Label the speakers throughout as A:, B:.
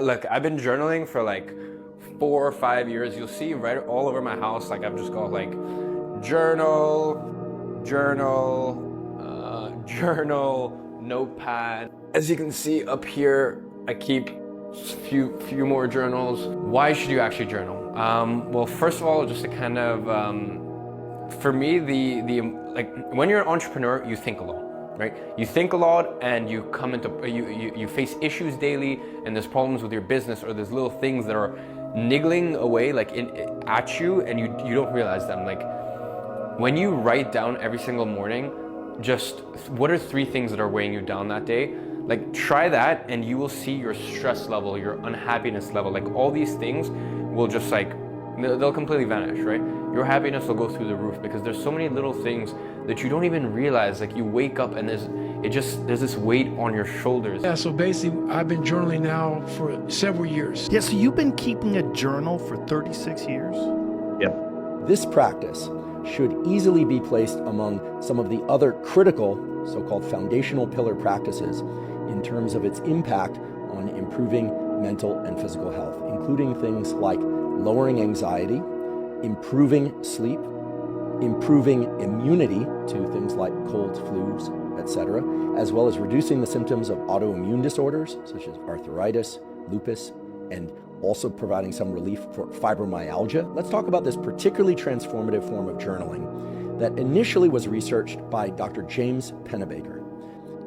A: Look, I've been journaling for like 4 or 5 years. You'll see right all over my house, like I've just got like journal, journal, notepad. As you can see up here, I keep few more journals. Why should you actually journal? Well, first of all, just to kind of, for me, like when you're an entrepreneur, you think a lot. Right? You think a lot and you come into, you face issues daily, and there's problems with your business, or there's little things that are niggling away like at you, and you don't realize them. Like when you write down every single morning, just what are 3 things that are weighing you down that day? Like try that and you will see your stress level, your unhappiness level, like all these things will just like, they'll completely vanish, right? Your happiness will go through the roof because there's so many little things that you don't even realize. Like you wake up and there's this weight on your shoulders.
B: Yeah, so basically I've been journaling now for several years.
C: Yeah, so you've been keeping a journal for 36 years?
D: Yep.
E: This practice should easily be placed among some of the other critical, so-called foundational pillar practices in terms of its impact on improving mental and physical health, including things like lowering anxiety, improving sleep, improving immunity to things like colds, flus, etc., as well as reducing the symptoms of autoimmune disorders such as arthritis, lupus, and also providing some relief for fibromyalgia. Let's talk about this particularly transformative form of journaling that initially was researched by Dr. James Pennebaker.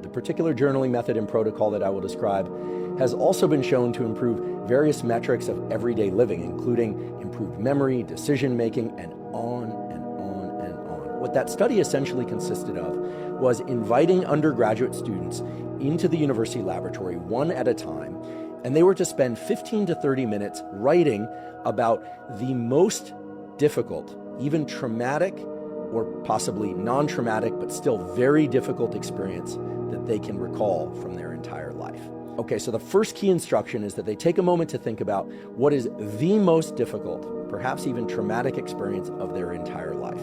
E: The particular journaling method and protocol that I will describe has also been shown to improve various metrics of everyday living, including improved memory, decision-making, and on and on and on. What that study essentially consisted of was inviting undergraduate students into the university laboratory one at a time, and they were to spend 15 to 30 minutes writing about the most difficult, even traumatic, or possibly non-traumatic, but still very difficult experience that they can recall from their entire life. Okay, so the first key instruction is that they take a moment to think about what is the most difficult, perhaps even traumatic experience of their entire life.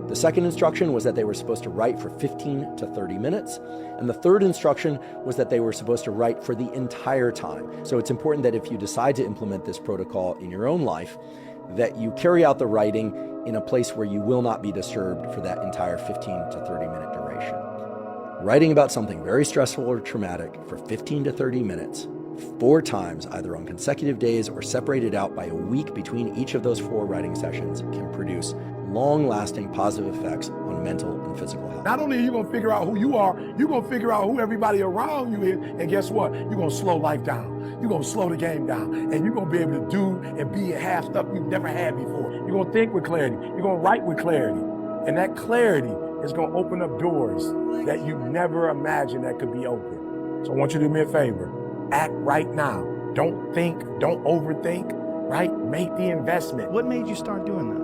E: The second instruction was that they were supposed to write for 15 to 30 minutes. And the third instruction was that they were supposed to write for the entire time. So it's important that if you decide to implement this protocol in your own life, that you carry out the writing in a place where you will not be disturbed for that entire 15 to 30 minute duration. Writing about something very stressful or traumatic for 15 to 30 minutes, 4 times, either on consecutive days or separated out by a week between each of those 4 writing sessions, can produce long-lasting positive effects on mental and physical health.
B: Not only are you going to figure out who you are, you're going to figure out who everybody around you is, and guess what? You're going to slow life down. You're going to slow the game down, and you're going to be able to do and be and have stuff you've never had before. You're going to think with clarity. You're going to write with clarity, and that clarity is going to open up doors that you never imagined that could be open. So I want you to do me a favor. Act right now. Don't think, don't overthink, right? Make the investment.
C: What made you start doing that?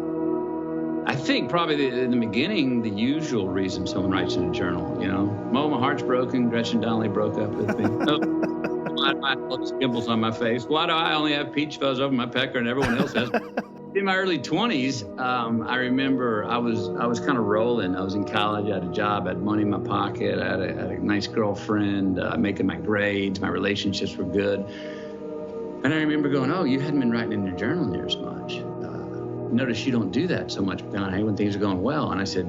D: I think probably in the beginning, the usual reason someone writes in a journal, you know, my heart's broken, Gretchen Donnelly broke up with me. Why do I have skimples on my face? Why do I only have peach fuzz over my pecker and everyone else has? In my early 20s, I remember I was kind of rolling. I was in college, I had a job, I had money in my pocket, I had a nice girlfriend, making my grades, my relationships were good. And I remember going, oh, you hadn't been writing in your journal near as much. Notice you don't do that so much, McConaughey, when things are going well. And I said,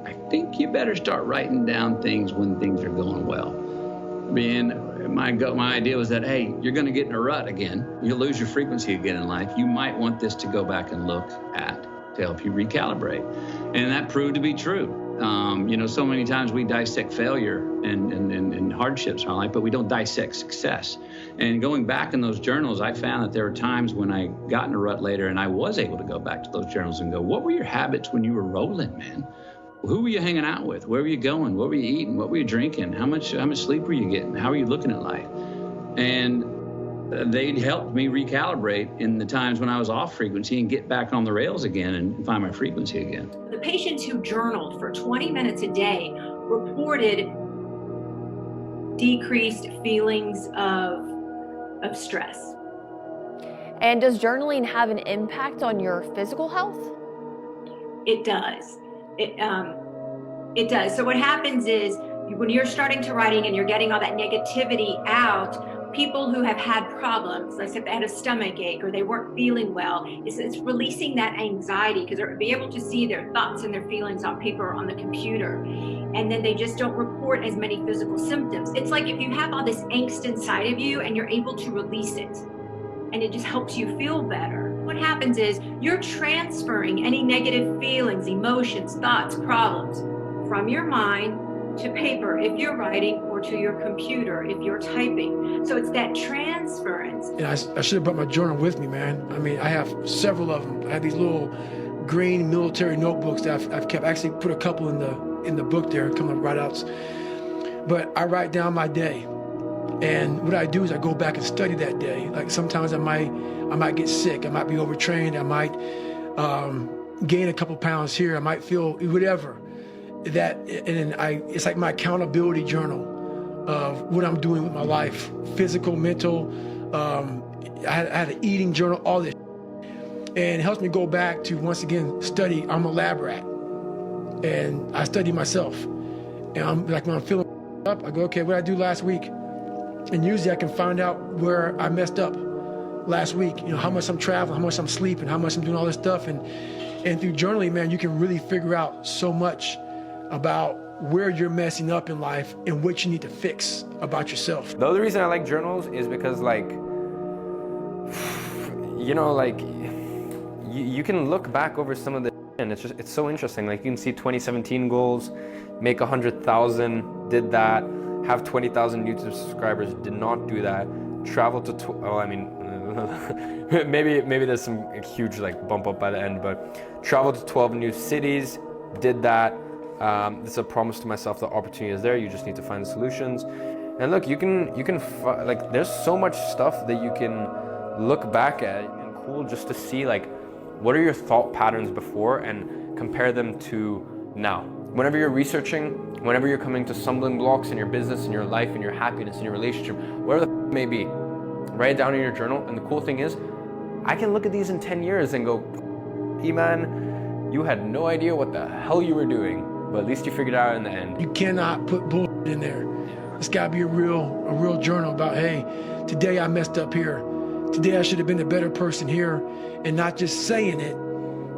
D: I think you better start writing down things when things are going well. I mean, my idea was that, hey, you're going to get in a rut again. You'll lose your frequency again in life. You might want this to go back and look at to help you recalibrate. And that proved to be true. You know, so many times we dissect failure and hardships in our life, but we don't dissect success. And going back in those journals, I found that there were times when I got in a rut later and I was able to go back to those journals and go, what were your habits when you were rolling, man? Who were you hanging out with? Where were you going? What were you eating? What were you drinking? How much sleep were you getting? How were you looking at life? And they helped me recalibrate in the times when I was off frequency and get back on the rails again and find my frequency again.
F: The patients who journaled for 20 minutes a day reported decreased feelings of stress.
G: And does journaling have an impact on your physical health?
F: It does. It does. So what happens is when you're starting to writing and you're getting all that negativity out, people who have had problems, let's say if they had a stomach ache or they weren't feeling well, it's releasing that anxiety, because they're be able to see their thoughts and their feelings on paper or on the computer. And then they just don't report as many physical symptoms. It's like if you have all this angst inside of you and you're able to release it, and it just helps you feel better. What happens is you're transferring any negative feelings, emotions, thoughts, problems from your mind to paper if you're writing, or to your computer if you're typing. So it's that transference.
B: And I should have brought my journal with me, man. I mean, I have several of them. I have these little green military notebooks that I've kept. I actually put a couple in the book there, come up write-outs. But I write down my day. And what I do is I go back and study that day. Like sometimes I might get sick. I might be overtrained. I might gain a couple pounds here. I might feel whatever. It's like my accountability journal of what I'm doing with my life, physical, mental. I had an eating journal, all this. And it helps me go back to, once again, study. I'm a lab rat. And I study myself. And I'm like, when I'm feeling up, I go, okay, what did I do last week? And usually I can find out where I messed up last week. You know, how much I'm traveling, how much I'm sleeping, how much I'm doing all this stuff. And through journaling, man, you can really figure out so much about where you're messing up in life and what you need to fix about yourself.
A: The other reason I like journals is because, like, you know, like, you can look back over some of the, and it's so interesting. Like, you can see 2017 goals, make 100,000, did that, have 20,000 YouTube subscribers, did not do that, travel to, maybe there's some huge like bump up by the end, but travel to 12 new cities, did that. This is a promise to myself. The opportunity is there. You just need to find the solutions. And look, you can like, there's so much stuff that you can look back at, and cool just to see, like, what are your thought patterns before and compare them to now. Whenever you're researching, whenever you're coming to stumbling blocks in your business, in your life, in your happiness, in your relationship, whatever the may be, write it down in your journal. And the cool thing is, I can look at these in 10 years and go, Iman, you had no idea what the hell you were doing, but at least you figured it out in the end.
B: You cannot put bullshit in there. It's gotta be a real journal about, hey, today I messed up here. Today I should have been a better person here, and not just saying it,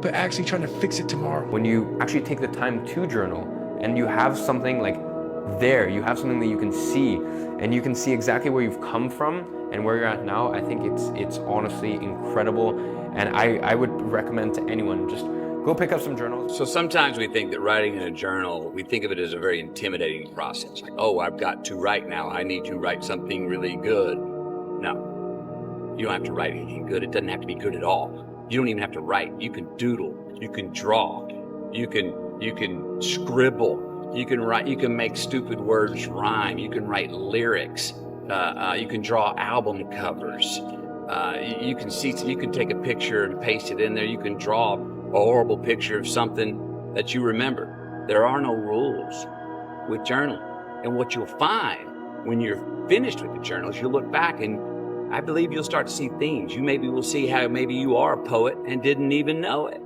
B: but actually trying to fix it tomorrow.
A: When you actually take the time to journal and you have something like there, you have something that you can see, and you can see exactly where you've come from and where you're at now, I think it's honestly incredible. And I would recommend to anyone, just go pick up some journals.
H: So sometimes we think that writing in a journal, we think of it as a very intimidating process. Like, oh, I've got to write now. I need to write something really good. No, you don't have to write anything good. It doesn't have to be good at all. You don't even have to write. You can doodle. You can draw. You can scribble. You can write. You can make stupid words rhyme. You can write lyrics. You can draw album covers. You can take a picture and paste it in there. You can draw a horrible picture of something that you remember. There are no rules with journaling. And what you'll find when you're finished with the journals, you'll look back and I believe you'll start to see themes. You maybe will see how maybe you are a poet and didn't even know it.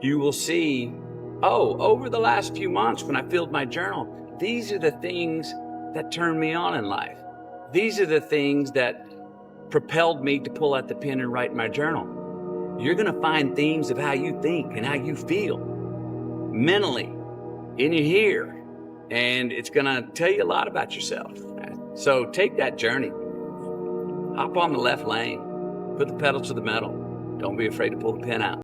H: You will see, oh, over the last few months when I filled my journal, these are the things that turned me on in life. These are the things that propelled me to pull out the pen and write my journal. You're going to find themes of how you think and how you feel mentally in your here, and it's going to tell you a lot about yourself. So take that journey. Hop on the left lane. Put the pedal to the metal. Don't be afraid to pull the pen out.